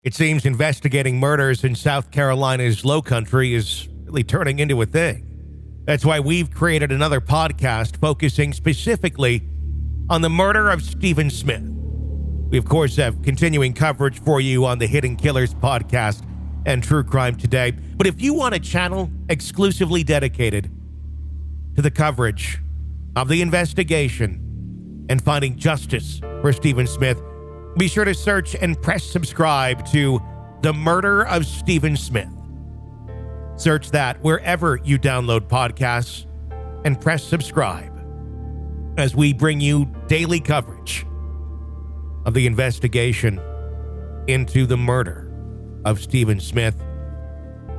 It seems investigating murders in South Carolina's Low Country is really turning into a thing. That's why we've created another podcast focusing specifically on the murder of Stephen Smith. We, of course, have continuing coverage for you on the Hidden Killers podcast and True Crime Today. But if you want a channel exclusively dedicated to the coverage of the investigation and finding justice for Stephen Smith, be sure to search and press subscribe to The Murder of Stephen Smith. Search that wherever you download podcasts and press subscribe as we bring you daily coverage of the investigation into the murder of Stephen Smith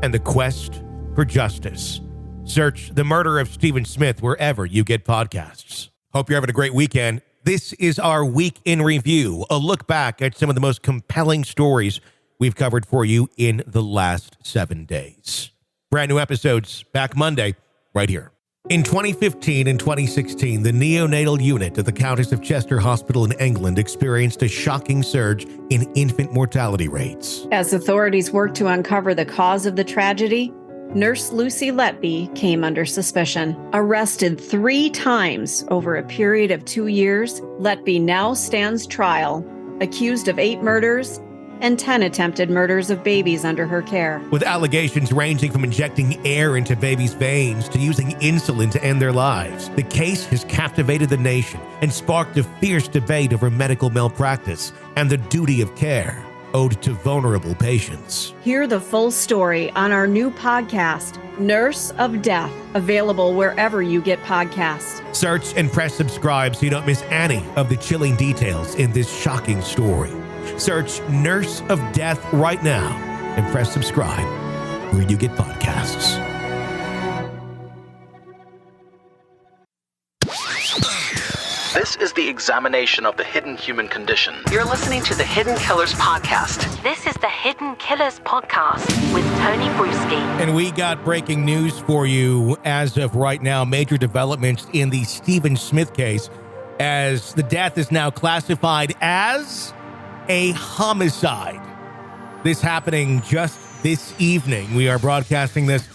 and the quest for justice. Search The Murder of Stephen Smith wherever you get podcasts. Hope you're having a great weekend. This is our Week in Review, a look back at some of the most compelling stories we've covered for you in the last 7 days. Brand new episodes back Monday, right here. In 2015 and 2016, the neonatal unit at the Countess of Chester Hospital in England experienced a shocking surge in infant mortality rates. As authorities worked to uncover the cause of the tragedy, Nurse Lucy Letby came under suspicion. Arrested 3 times over a period of 2 years, Letby now stands trial, accused of 8 murders and 10 attempted murders of babies under her care. With allegations ranging from injecting air into babies' veins to using insulin to end their lives, the case has captivated the nation and sparked a fierce debate over medical malpractice and the duty of care owed to vulnerable patients. Hear the full story on our new podcast, Nurse of Death, available wherever you get podcasts. Search and press subscribe so you don't miss any of the chilling details in this shocking story. Search Nurse of Death right now and press subscribe where you get podcasts. This is the examination of the hidden human condition. You're listening to the Hidden Killers podcast. This is the Hidden Killers podcast with Tony Bruschi. And we got breaking news for you as of right now. Major developments in the Stephen Smith case, as the death is now classified as a homicide. This happening just this evening. We are broadcasting this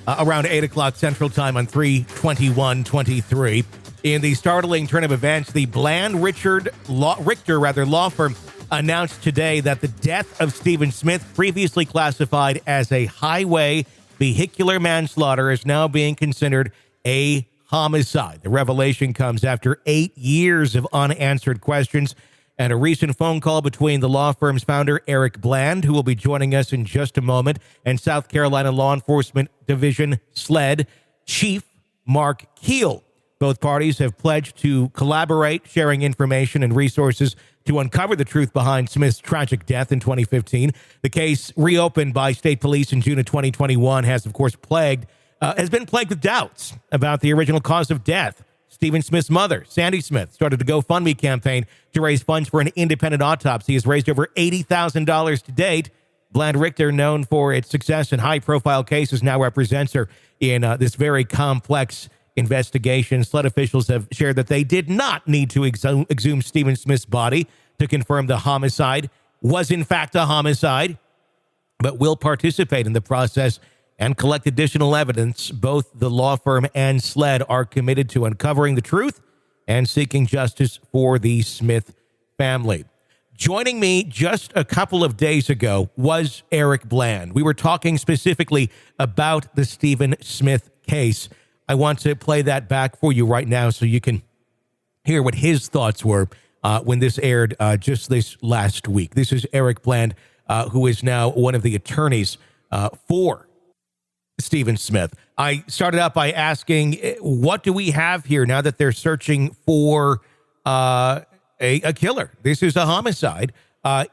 around 8 o'clock Central Time on 3/21/23. In the startling turn of events, the Bland Richter law firm announced today that the death of Stephen Smith, previously classified as a highway vehicular manslaughter, is now being considered a homicide. The revelation comes after 8 years of unanswered questions and a recent phone call between the law firm's founder, Eric Bland, who will be joining us in just a moment, and South Carolina Law Enforcement Division SLED Chief Mark Keel. Both parties have pledged to collaborate, sharing information and resources to uncover the truth behind Smith's tragic death in 2015. The case, reopened by state police in June of 2021, has, of course, been plagued with doubts about the original cause of death. Stephen Smith's mother, Sandy Smith, started a GoFundMe campaign to raise funds for an independent autopsy. Has raised over $80,000 to date. Bland Richter, known for its success in high-profile cases, now represents her in this very complex investigation. SLED officials have shared that they did not need to exhume Stephen Smith's body to confirm the homicide was in fact a homicide, but will participate in the process and collect additional evidence. Both the law firm and SLED are committed to uncovering the truth and seeking justice for the Smith family. Joining me just a couple of days ago was Eric Bland. We were talking specifically about the Stephen Smith case. I want to play that back for you right now so you can hear what his thoughts were when this aired just this last week. This is Eric Bland, who is now one of the attorneys for Stephen Smith. I started out by asking, what do we have here now that they're searching for a killer? This is a homicide.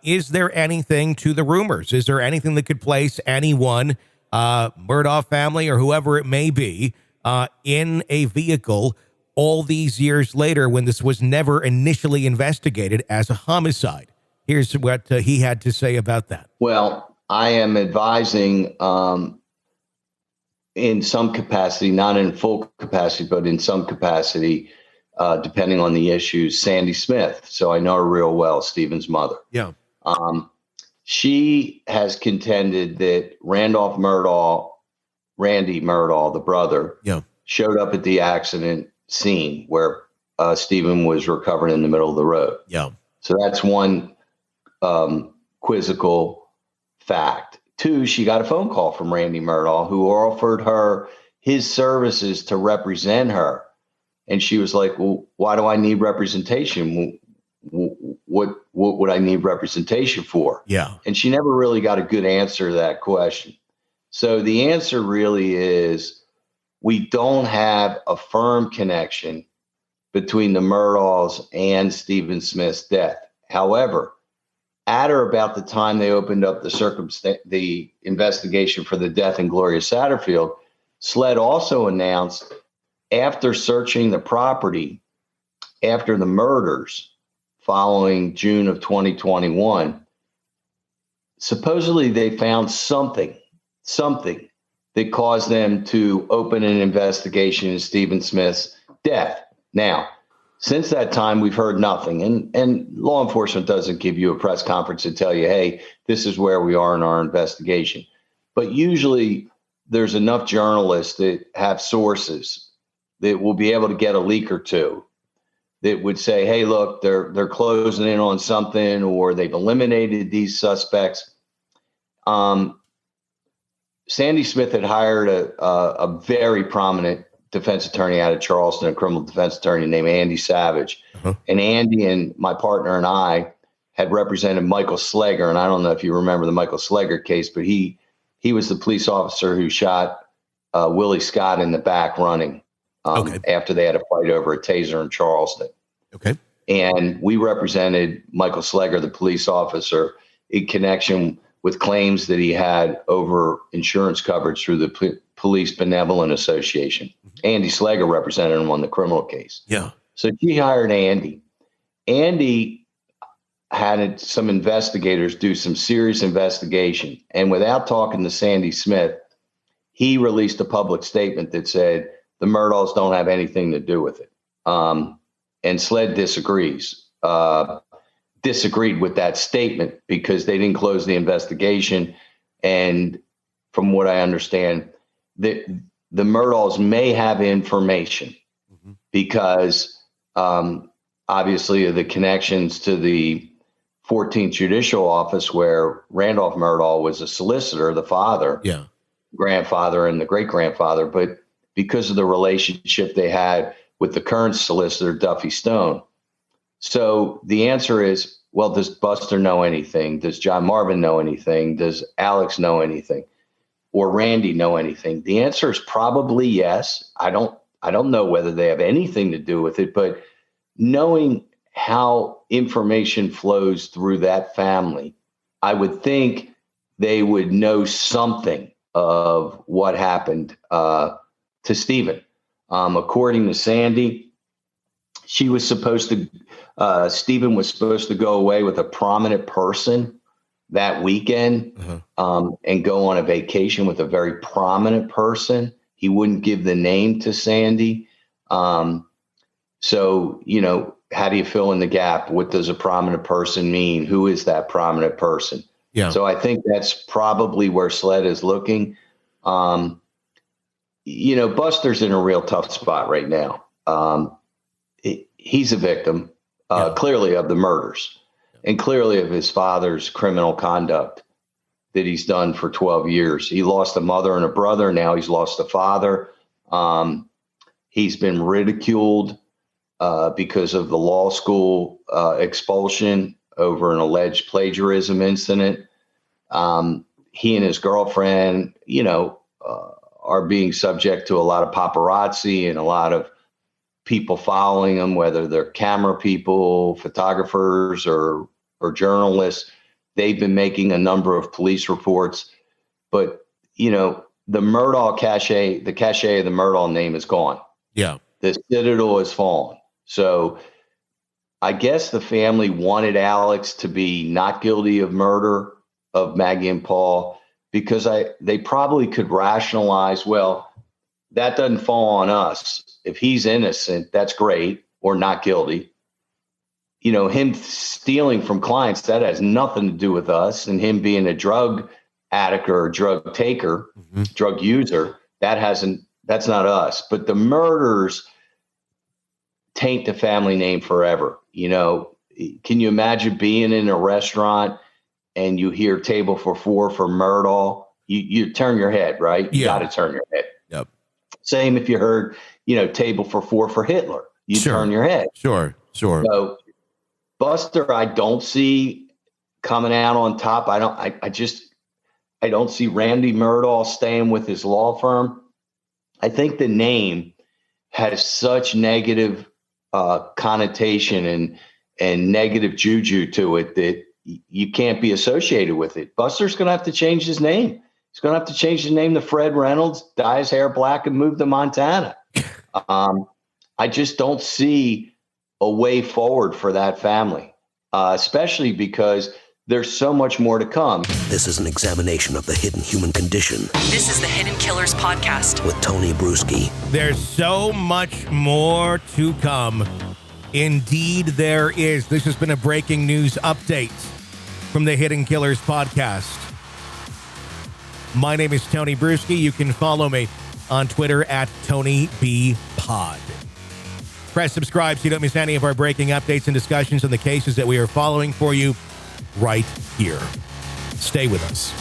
Is there anything to the rumors? Is there anything that could place anyone, Murdaugh family or whoever it may be, in a vehicle all these years later when this was never initially investigated as a homicide? Here's what he had to say about that. Well, I am advising in some capacity, not in full capacity, but in some capacity, depending on the issues, Sandy Smith. So I know her real well, Stephen's mother. Yeah. She has contended that Randy Murdaugh, the brother, showed up at the accident scene where Stephen was recovered in the middle of the road. Yeah. So that's one quizzical fact. Two, she got a phone call from Randy Murdaugh, who offered her his services to represent her. And she was like, well, why do I need representation? What would I need representation for? Yeah. And she never really got a good answer to that question. So the answer really is we don't have a firm connection between the Murdaughs and Stephen Smith's death. However, at or about the time they opened up the investigation for the death in Gloria Satterfield, SLED also announced, after searching the property after the murders following June of 2021, supposedly they found something that caused them to open an investigation into Stephen Smith's death. Now, since that time, we've heard nothing. And law enforcement doesn't give you a press conference to tell you, hey, this is where we are in our investigation. But usually there's enough journalists that have sources that will be able to get a leak or two that would say, hey, look, they're closing in on something, or they've eliminated these suspects. Sandy Smith had hired a very prominent defense attorney out of Charleston, a criminal defense attorney named Andy Savage. Uh-huh. And Andy and my partner and I had represented Michael Slegger. And I don't know if you remember the Michael Slegger case, but he was the police officer who shot Willie Scott in the back running after they had a fight over a taser in Charleston. Okay. And we represented Michael Slegger, the police officer, in connection with claims that he had over insurance coverage through the Police Benevolent Association. Mm-hmm. Andy Slegger represented him on the criminal case. Yeah. So she hired Andy. Andy had some investigators do some serious investigation. And without talking to Sandy Smith, he released a public statement that said the Murdaughs don't have anything to do with it. And SLED disagreed with that statement because they didn't close the investigation. And from what I understand, the Murdaughs may have information because obviously of the connections to the 14th Judicial Office, where Randolph Murdaugh was a solicitor, the father, grandfather, and the great-grandfather, but because of the relationship they had with the current solicitor, Duffy Stone. So the answer is, well, does Buster know anything? Does John Marvin know anything? Does Alex know anything? Or Randy know anything? The answer is probably yes. I don't know whether they have anything to do with it, but knowing how information flows through that family, I would think they would know something of what happened to Stephen. According to Sandy, Stephen was supposed to go away with a prominent person that weekend and go on a vacation with a very prominent person. He wouldn't give the name to Sandy. So, how do you fill in the gap? What does a prominent person mean? Who is that prominent person? Yeah. So I think that's probably where SLED is looking. Buster's in a real tough spot right now. He's a victim, clearly, of the murders and clearly of his father's criminal conduct that he's done for 12 years. He lost a mother and a brother. Now he's lost a father. He's been ridiculed because of the law school expulsion over an alleged plagiarism incident. He and his girlfriend, are being subject to a lot of paparazzi and a lot of people following them, whether they're camera people, photographers, or journalists. They've been making a number of police reports, but the Murdaugh cachet, the cachet of the Murdaugh name is gone. Yeah. The citadel has fallen. So I guess the family wanted Alex to be not guilty of murder of Maggie and Paul because they probably could rationalize, well, that doesn't fall on us. If he's innocent, that's great, or not guilty. him stealing from clients, that has nothing to do with us. And him being a drug addict or a drug taker, drug user, that's not us. But the murders taint the family name forever. Can you imagine being in a restaurant and you hear table for 4 for Murdaugh? You turn your head, right? You got to turn your head. Yep. Same if you heard, table for 4 for Hitler. You turn your head. Sure. So Buster, I don't see coming out on top. I don't see Randy Murdaugh staying with his law firm. I think the name has such negative connotation and negative juju to it that you can't be associated with it. Buster's going to have to change his name. He's going to have to change his name to Fred Reynolds, dye his hair black, and move to Montana. I just don't see a way forward for that family, especially because there's so much more to come. This is an examination of the hidden human condition. This is the Hidden Killers Podcast with Tony Bruschi. There's so much more to come. Indeed, there is. This has been a breaking news update from the Hidden Killers Podcast. My name is Tony Bruschi. You can follow me on Twitter at TonyBPod. Press subscribe so you don't miss any of our breaking updates and discussions on the cases that we are following for you right here. Stay with us.